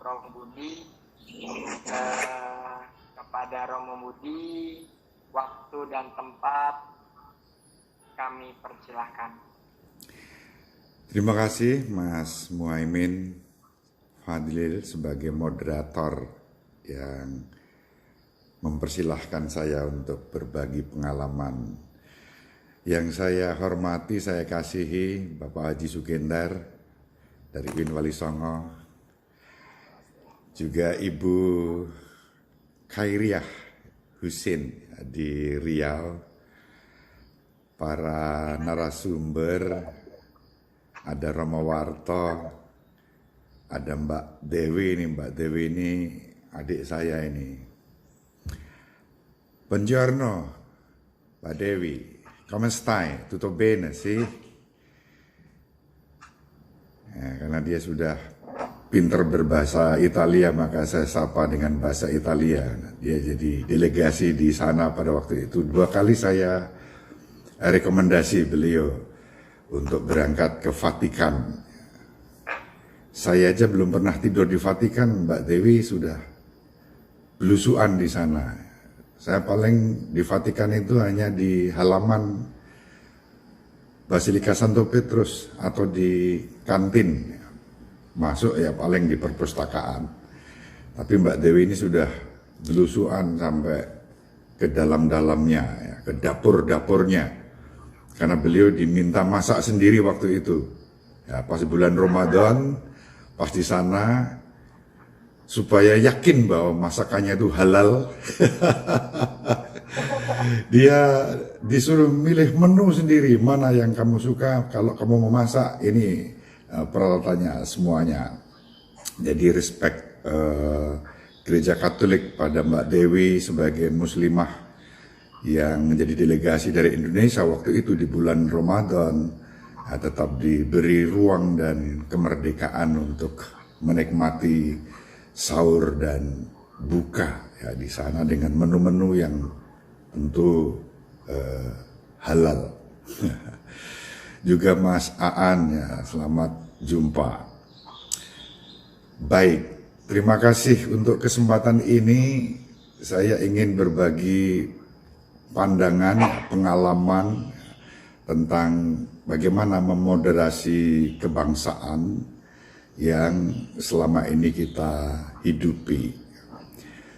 Romo Budi. Kepada Romo Budi, waktu dan tempat kami persilahkan. Terima kasih Mas Muhaimin Fadlil sebagai moderator yang mempersilahkan saya untuk berbagi pengalaman. Yang saya hormati, saya kasihi Bapak Haji Sukendar dari UIN Wali Songo, juga Ibu Khairiah Husin di Riau, para narasumber, ada Romo Warto, ada Mbak Dewi ini adik saya ini. Buongiorno, Mbak Dewi, come stai? Tutto bene sih? Ya, karena dia sudah pinter berbahasa Italia, maka saya sapa dengan bahasa Italia. Dia jadi delegasi di sana pada waktu itu. 2 kali saya rekomendasi beliau untuk berangkat ke Vatikan. Saya aja belum pernah tidur di Vatikan, Mbak Dewi sudah belusuan di sana. Saya paling di Vatikan itu hanya di halaman Basilika Santo Petrus atau di kantin. Masuk ya paling di perpustakaan. Tapi Mbak Dewi ini sudah belusuan sampai ke dalam-dalamnya, ya, ke dapur-dapurnya. Karena beliau diminta masak sendiri waktu itu. Ya, pas bulan Ramadan, pas di sana, supaya yakin bahwa masakannya itu halal. Dia disuruh milih menu sendiri, mana yang kamu suka, kalau kamu mau masak, ini peralatannya semuanya. Jadi respect Gereja Katolik pada Mbak Dewi sebagai muslimah yang menjadi delegasi dari Indonesia waktu itu di bulan Ramadan, tetap diberi ruang dan kemerdekaan untuk menikmati sahur dan buka ya di sana dengan menu-menu yang tentu halal. Juga Mas Aan, ya, selamat jumpa. Baik, terima kasih untuk kesempatan ini. Saya ingin berbagi pandangan, pengalaman tentang bagaimana memoderasi kebangsaan yang selama ini kita hidupi.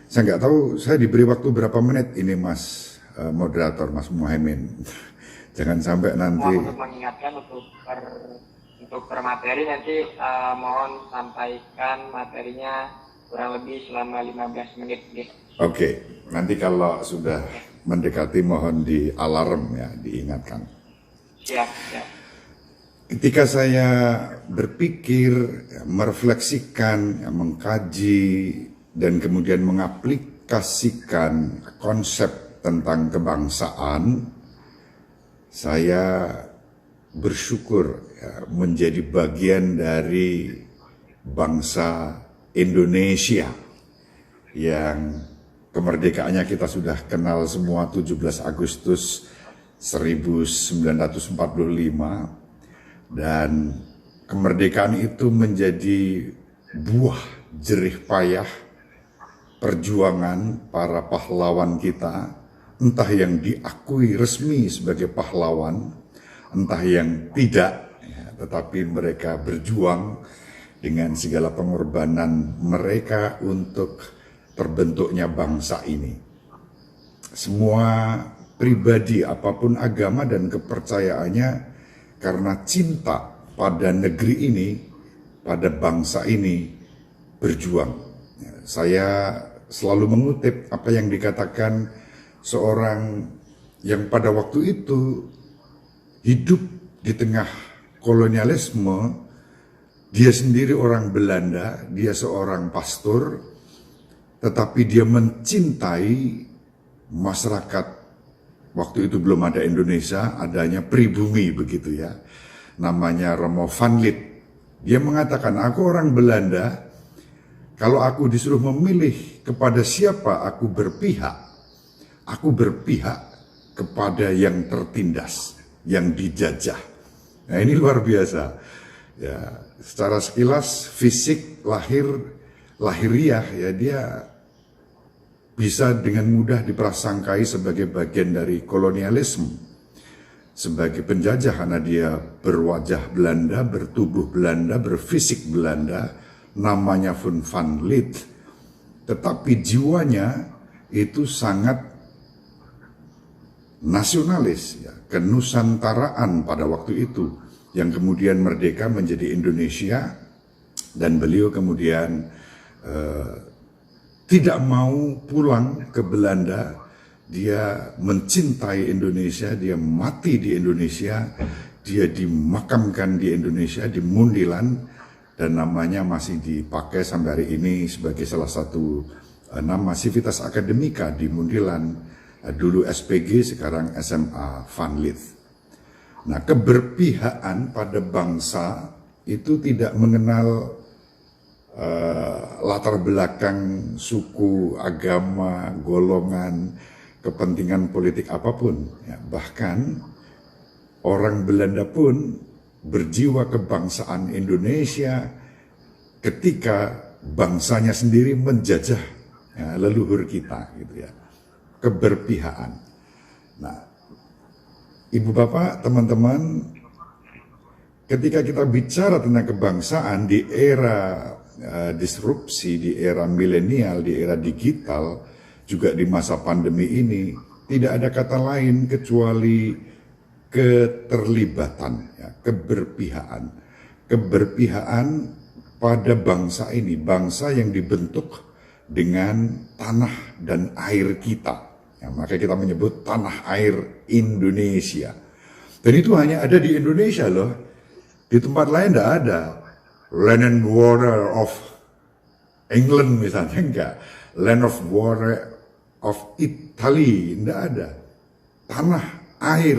Saya nggak tahu, saya diberi waktu berapa menit ini Mas moderator, Mas Muhaimin. Jangan sampai nanti. Untuk mengingatkan untuk bermateri nanti mohon sampaikan materinya kurang lebih selama 15 menit. Oke, nanti kalau sudah mendekati mohon di alarm ya, diingatkan. Siap. Ketika saya berpikir, ya, merefleksikan, ya, mengkaji, dan kemudian mengaplikasikan konsep tentang kebangsaan, saya bersyukur ya, menjadi bagian dari bangsa Indonesia yang kemerdekaannya kita sudah kenal semua 17 Agustus 1945, dan kemerdekaan itu menjadi buah jerih payah perjuangan para pahlawan kita, entah yang diakui resmi sebagai pahlawan, entah yang tidak, ya, tetapi mereka berjuang dengan segala pengorbanan mereka untuk terbentuknya bangsa ini. Semua pribadi, apapun agama dan kepercayaannya, karena cinta pada negeri ini, pada bangsa ini, berjuang. Saya selalu mengutip apa yang dikatakan seorang yang pada waktu itu hidup di tengah kolonialisme. Dia sendiri orang Belanda, dia seorang pastor, tetapi dia mencintai masyarakat. Waktu itu belum ada Indonesia, adanya pribumi begitu ya. Namanya Romo van Lith. Dia mengatakan, aku orang Belanda, kalau aku disuruh memilih kepada siapa aku berpihak kepada yang tertindas, yang dijajah. Nah ini luar biasa. Ya, secara sekilas fisik lahir lahiriah, ya dia bisa dengan mudah diprasangkai sebagai bagian dari kolonialisme, sebagai penjajah karena dia berwajah Belanda, bertubuh Belanda, berfisik Belanda, namanya Van Lith, tetapi jiwanya itu sangat nasionalis, ya, kenusantaraan pada waktu itu, yang kemudian merdeka menjadi Indonesia, dan beliau kemudian tidak mau pulang ke Belanda. Dia mencintai Indonesia, dia mati di Indonesia, dia dimakamkan di Indonesia, di Mundilan, dan namanya masih dipakai sampai hari ini sebagai salah satu nama Civitas Academica di Mundilan, dulu SPG, sekarang SMA Van Lith. Nah, keberpihakan pada bangsa itu tidak mengenal latar belakang suku, agama, golongan, kepentingan politik apapun, ya. Bahkan orang Belanda pun berjiwa kebangsaan Indonesia ketika bangsanya sendiri menjajah, ya, leluhur kita, gitu ya. Keberpihakan. Nah, Ibu Bapak, teman-teman, ketika kita bicara tentang kebangsaan di era disrupsi, di era milenial, di era digital, juga di masa pandemi ini, tidak ada kata lain kecuali keterlibatan, ya, keberpihakan. Keberpihakan pada bangsa ini, bangsa yang dibentuk dengan tanah dan air kita. Ya, maka kita menyebut tanah air Indonesia. Dan itu hanya ada di Indonesia loh. Di tempat lain tidak ada. Land and water of England misalnya, enggak. Land of water of Italy, tidak ada. Tanah air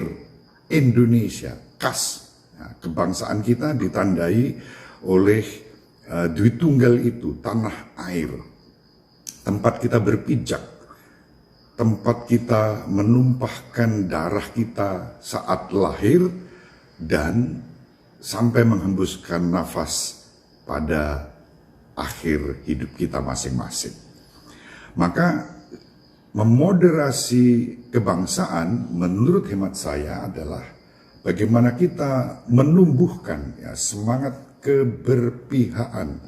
Indonesia, khas. Nah, kebangsaan kita ditandai oleh Dwi Tunggal itu, tanah air. Tempat kita berpijak, tempat kita menumpahkan darah kita saat lahir dan sampai menghembuskan nafas pada akhir hidup kita masing-masing. Maka memoderasi kebangsaan menurut hemat saya adalah bagaimana kita menumbuhkan, ya, semangat keberpihakan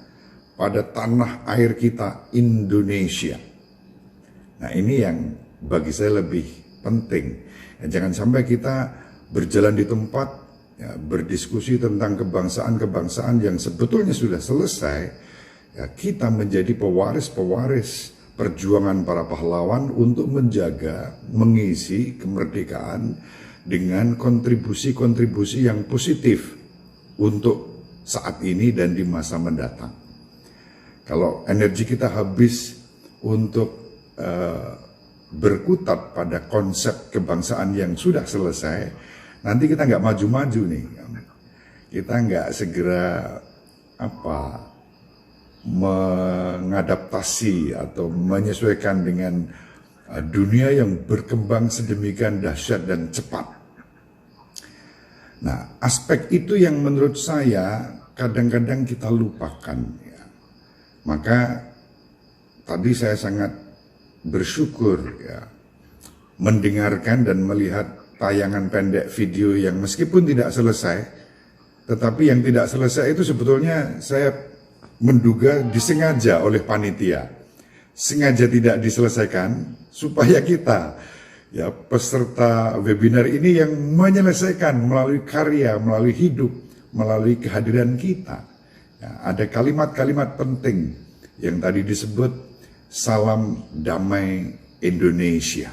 pada tanah air kita Indonesia. Nah, ini yang bagi saya lebih penting. Ya, jangan sampai kita berjalan di tempat, ya, berdiskusi tentang kebangsaan-kebangsaan yang sebetulnya sudah selesai, ya, kita menjadi pewaris-pewaris perjuangan para pahlawan untuk menjaga, mengisi kemerdekaan dengan kontribusi-kontribusi yang positif untuk saat ini dan di masa mendatang. Kalau energi kita habis untuk berkutat pada konsep kebangsaan yang sudah selesai, nanti kita nggak maju-maju nih. Kita nggak segera mengadaptasi atau menyesuaikan dengan dunia yang berkembang sedemikian dahsyat dan cepat. Nah, aspek itu yang menurut saya kadang-kadang kita lupakan, ya. Maka tadi saya sangat bersyukur, ya, mendengarkan dan melihat tayangan pendek video yang meskipun tidak selesai, tetapi yang tidak selesai itu sebetulnya saya menduga disengaja oleh panitia, sengaja tidak diselesaikan supaya kita, ya, peserta webinar ini yang menyelesaikan melalui karya, melalui hidup, melalui kehadiran kita. Ya, ada kalimat-kalimat penting yang tadi disebut salam damai Indonesia.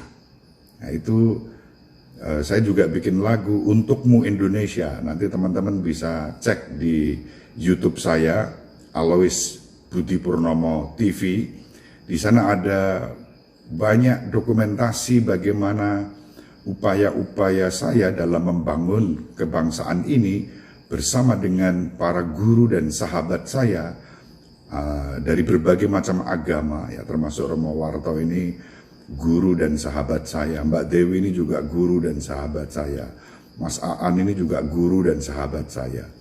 Nah, itu saya juga bikin lagu Untukmu Indonesia. Nanti teman-teman bisa cek di YouTube saya, Alois Budi Purnomo TV. Di sana ada banyak dokumentasi bagaimana upaya-upaya saya dalam membangun kebangsaan ini bersama dengan para guru dan sahabat saya dari berbagai macam agama, ya, termasuk Romo Warto ini guru dan sahabat saya, Mbak Dewi ini juga guru dan sahabat saya, Mas Aan ini juga guru dan sahabat saya.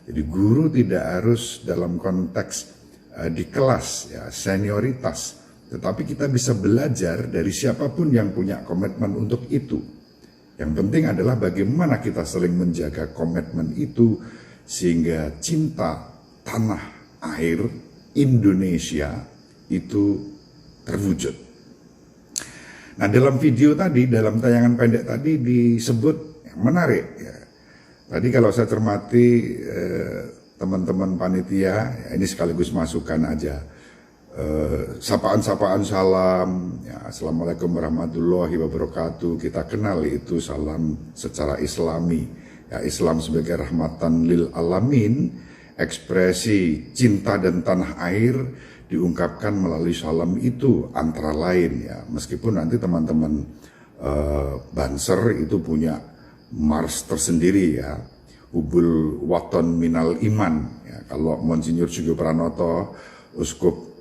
Jadi guru tidak harus dalam konteks di kelas, ya, senioritas. Tetapi kita bisa belajar dari siapapun yang punya komitmen untuk itu. Yang penting adalah bagaimana kita saling menjaga komitmen itu sehingga cinta tanah air Indonesia itu terwujud. Nah, dalam video tadi, dalam tayangan pendek tadi disebut yang menarik. Ya. Tadi kalau saya cermati teman-teman panitia, ya ini sekaligus masukan aja. Sapaan-sapaan salam, ya, Assalamualaikum warahmatullahi wabarakatuh. Kita kenal itu salam secara islami. Ya, Islam sebagai rahmatan lil alamin, ekspresi cinta dan tanah air diungkapkan melalui salam itu antara lain, ya, meskipun nanti teman-teman Banser itu punya mars tersendiri, ya, hubul waton minal iman, ya. Kalau Monsinyur Sugiyo Pranoto, Uskup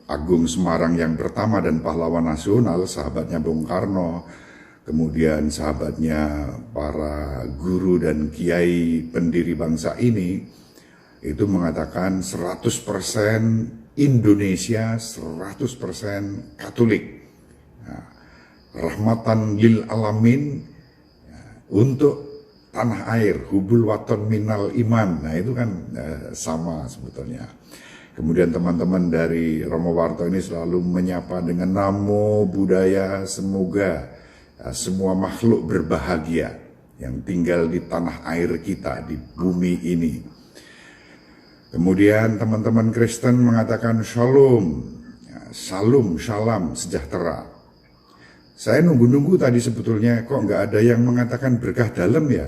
Agung Semarang yang pertama dan pahlawan nasional, sahabatnya Bung Karno, kemudian sahabatnya para guru dan kiai pendiri bangsa ini, itu mengatakan 100% Indonesia 100% Katolik, nah, rahmatan lil alamin, ya, untuk tanah air, hubul waton minal iman. Nah itu kan sama sebetulnya. Kemudian teman-teman dari Romo Warto ini selalu menyapa dengan namo buddhaya, semoga semua makhluk berbahagia yang tinggal di tanah air kita, di bumi ini. Kemudian teman-teman Kristen mengatakan shalom, ya, salam, salam, sejahtera. Saya nunggu-nunggu tadi sebetulnya kok nggak ada yang mengatakan berkah dalam, ya.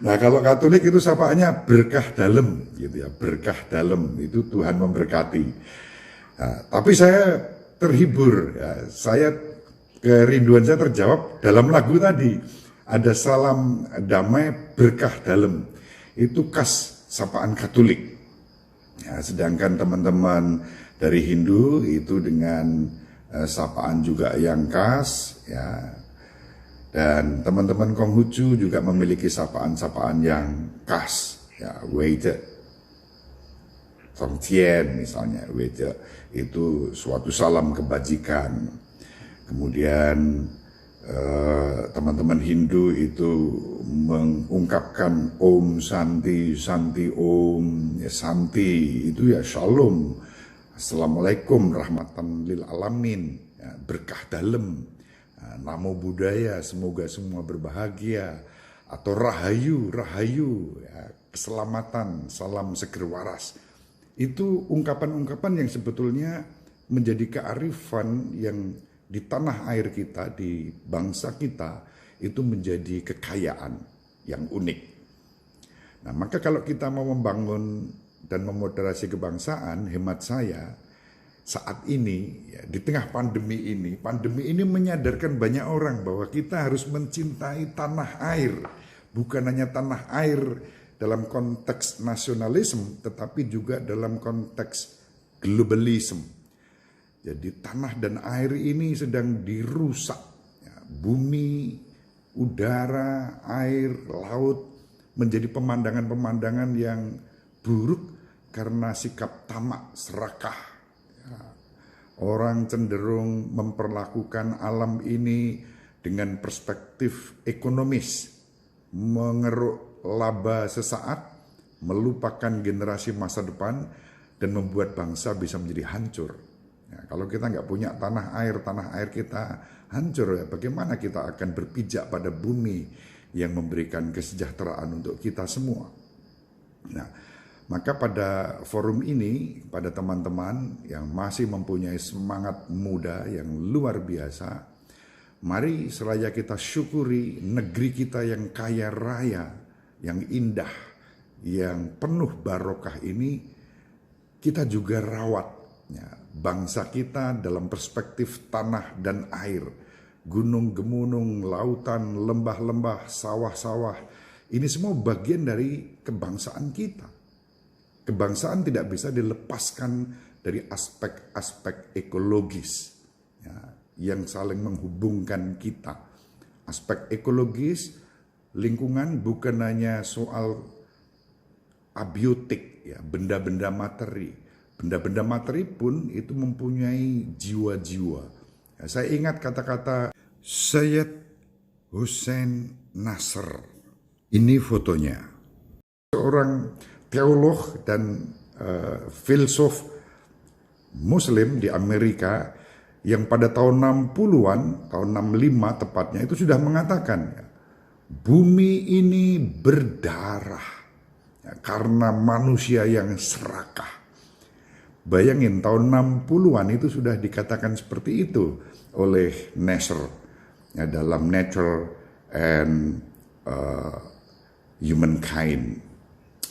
Nah kalau Katolik itu sapaannya berkah dalam, gitu ya, berkah dalam itu Tuhan memberkati. Nah, tapi saya terhibur, ya, saya kerinduan saya terjawab dalam lagu tadi. Ada salam damai berkah dalam, itu khas sapaan Katolik. Ya, sedangkan teman-teman dari Hindu itu dengan sapaan juga yang khas, ya. Dan teman-teman Konghucu juga memiliki sapaan-sapaan yang khas, ya, Weide, Tongtien misalnya, Weide itu suatu salam kebajikan. Kemudian teman-teman Hindu itu mengungkapkan Om Santi, Santi Om, ya, Santi itu ya Shalom, Assalamualaikum rahmatan lil alamin, ya, berkah dalam, ya, namo buddhaya, semoga semua berbahagia, atau rahayu, rahayu, ya, keselamatan, salam seger waras. Itu ungkapan-ungkapan yang sebetulnya menjadi kearifan yang di tanah air kita, di bangsa kita, itu menjadi kekayaan yang unik. Nah, maka kalau kita mau membangun dan memoderasi kebangsaan, hemat saya, saat ini, ya, di tengah pandemi ini menyadarkan banyak orang bahwa kita harus mencintai tanah air. Bukan hanya tanah air dalam konteks nasionalisme, tetapi juga dalam konteks globalisme. Jadi tanah dan air ini sedang dirusak, ya, bumi, udara, air, laut menjadi pemandangan-pemandangan yang buruk karena sikap tamak, serakah. Ya, orang cenderung memperlakukan alam ini dengan perspektif ekonomis, mengeruk laba sesaat, melupakan generasi masa depan, dan membuat bangsa bisa menjadi hancur. Ya, kalau kita nggak punya tanah air kita hancur, ya, bagaimana kita akan berpijak pada bumi yang memberikan kesejahteraan untuk kita semua. Nah, maka pada forum ini, pada teman-teman yang masih mempunyai semangat muda yang luar biasa, mari seraya kita syukuri negeri kita yang kaya raya, yang indah, yang penuh barokah ini, kita juga rawat, ya, bangsa kita dalam perspektif tanah dan air, gunung-gemunung, lautan, lembah-lembah, sawah-sawah, ini semua bagian dari kebangsaan kita. Kebangsaan tidak bisa dilepaskan dari aspek-aspek ekologis, ya, yang saling menghubungkan kita. Aspek ekologis, lingkungan bukan hanya soal abiotik, ya, benda-benda materi. Benda-benda materi pun itu mempunyai jiwa-jiwa. Ya, saya ingat kata-kata Syed Hussein Nasr. Ini fotonya. Seorang teolog dan filsuf Muslim di Amerika yang pada tahun 60-an, tahun 65 tepatnya, itu sudah mengatakan, ya, bumi ini berdarah ya, karena manusia yang serakah. Bayangin, tahun 60-an itu sudah dikatakan seperti itu oleh Nasr ya, dalam Nature and Humankind.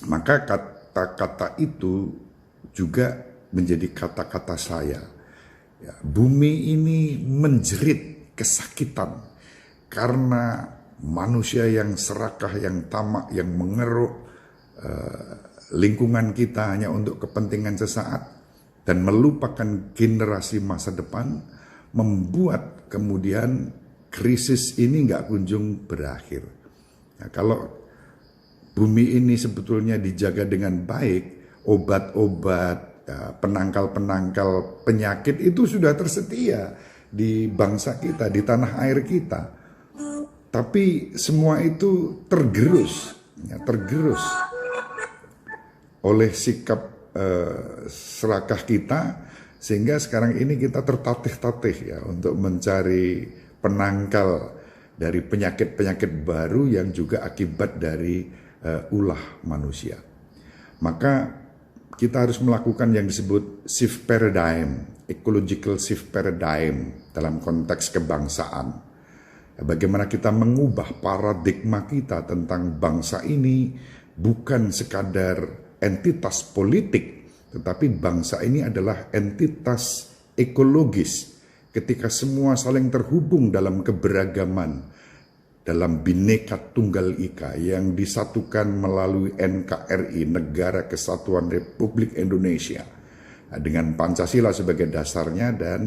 Maka kata-kata itu juga menjadi kata-kata saya. Ya, bumi ini menjerit kesakitan karena manusia yang serakah, yang tamak, yang mengeruk lingkungan kita hanya untuk kepentingan sesaat dan melupakan generasi masa depan, membuat kemudian krisis ini nggak kunjung berakhir. Ya, kalau bumi ini sebetulnya dijaga dengan baik, obat-obat, ya, penangkal-penangkal penyakit itu sudah tersedia di bangsa kita, di tanah air kita. Tapi semua itu tergerus oleh sikap serakah kita, sehingga sekarang ini kita tertatih-tatih ya untuk mencari penangkal dari penyakit-penyakit baru yang juga akibat dari ulah manusia. Maka kita harus melakukan yang disebut shift paradigm, ecological shift paradigm dalam konteks kebangsaan. Bagaimana kita mengubah paradigma kita tentang bangsa ini bukan sekadar entitas politik, tetapi bangsa ini adalah entitas ekologis. Ketika semua saling terhubung dalam keberagaman, dalam Bhinneka Tunggal Ika yang disatukan melalui NKRI, Negara Kesatuan Republik Indonesia, dengan Pancasila sebagai dasarnya dan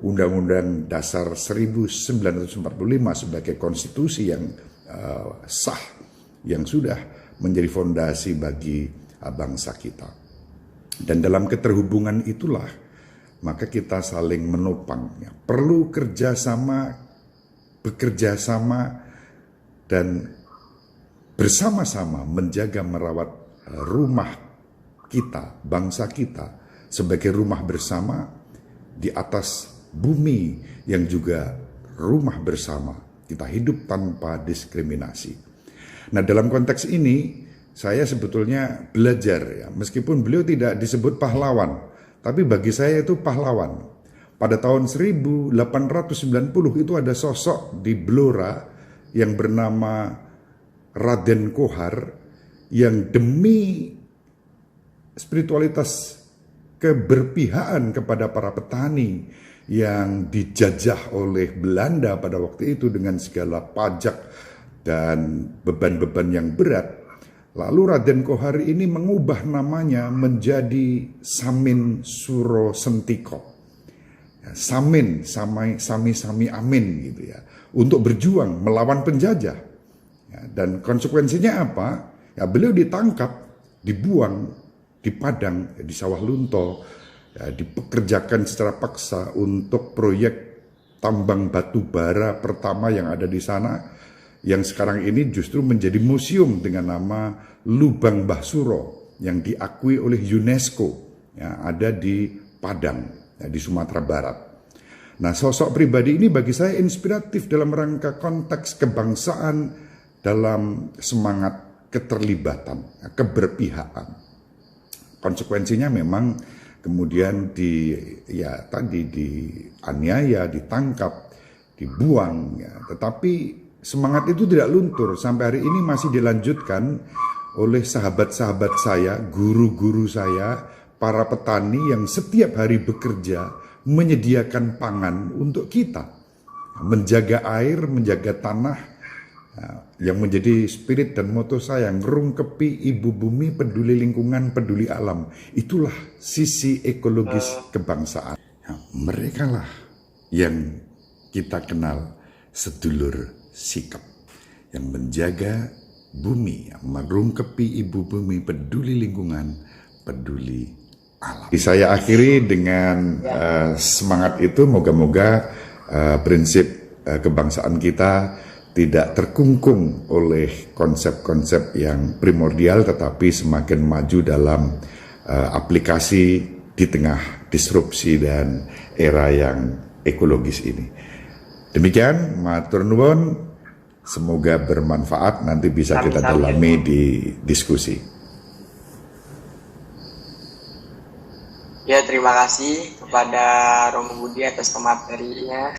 Undang-Undang Dasar 1945 sebagai konstitusi yang sah, yang sudah menjadi fondasi bagi bangsa kita. Dan dalam keterhubungan itulah maka kita saling menopang. Ya, perlu kerjasama, bekerja sama, dan bersama-sama menjaga merawat rumah kita, bangsa kita sebagai rumah bersama di atas bumi yang juga rumah bersama. Kita hidup tanpa diskriminasi. Nah, dalam konteks ini saya sebetulnya belajar ya, meskipun beliau tidak disebut pahlawan, tapi bagi saya itu pahlawan. Pada tahun 1890 itu ada sosok di Blora yang bernama Raden Kohar yang demi spiritualitas keberpihakan kepada para petani yang dijajah oleh Belanda pada waktu itu dengan segala pajak dan beban-beban yang berat. Lalu Raden Kohar ini mengubah namanya menjadi Samin Suro Sentiko. Ya, Samin, Sami Amin gitu ya. Untuk berjuang melawan penjajah. Ya, dan konsekuensinya apa? Ya, beliau ditangkap, dibuang di Padang, ya, di Sawah Lunto, ya, dipekerjakan secara paksa untuk proyek tambang batu bara pertama yang ada di sana, yang sekarang ini justru menjadi museum dengan nama Lubang Mbah Suro yang diakui oleh UNESCO, ya, ada di Padang, ya, di Sumatera Barat. Nah, sosok pribadi ini bagi saya inspiratif dalam rangka konteks kebangsaan dalam semangat keterlibatan, ya, keberpihakan. Konsekuensinya memang kemudian dianiaya, ditangkap, dibuang, ya, tetapi semangat itu tidak luntur, sampai hari ini masih dilanjutkan oleh sahabat-sahabat saya, guru-guru saya, para petani yang setiap hari bekerja menyediakan pangan untuk kita. Menjaga air, menjaga tanah, yang menjadi spirit dan moto saya, ngerungkepi ibu bumi, peduli lingkungan, peduli alam. Itulah sisi ekologis kebangsaan. Mereka lah yang kita kenal sedulur sikap yang menjaga bumi, yang merungkepi ibu bumi, peduli lingkungan, peduli alam. Saya akhiri dengan semangat itu, moga-moga prinsip kebangsaan kita tidak terkungkung oleh konsep-konsep yang primordial, tetapi semakin maju dalam aplikasi di tengah disrupsi dan era yang ekologis ini. Demikian, matur nuwun, semoga bermanfaat, nanti bisa kita dalami di diskusi. Ya, terima kasih kepada Romo Budi atas pematerinya.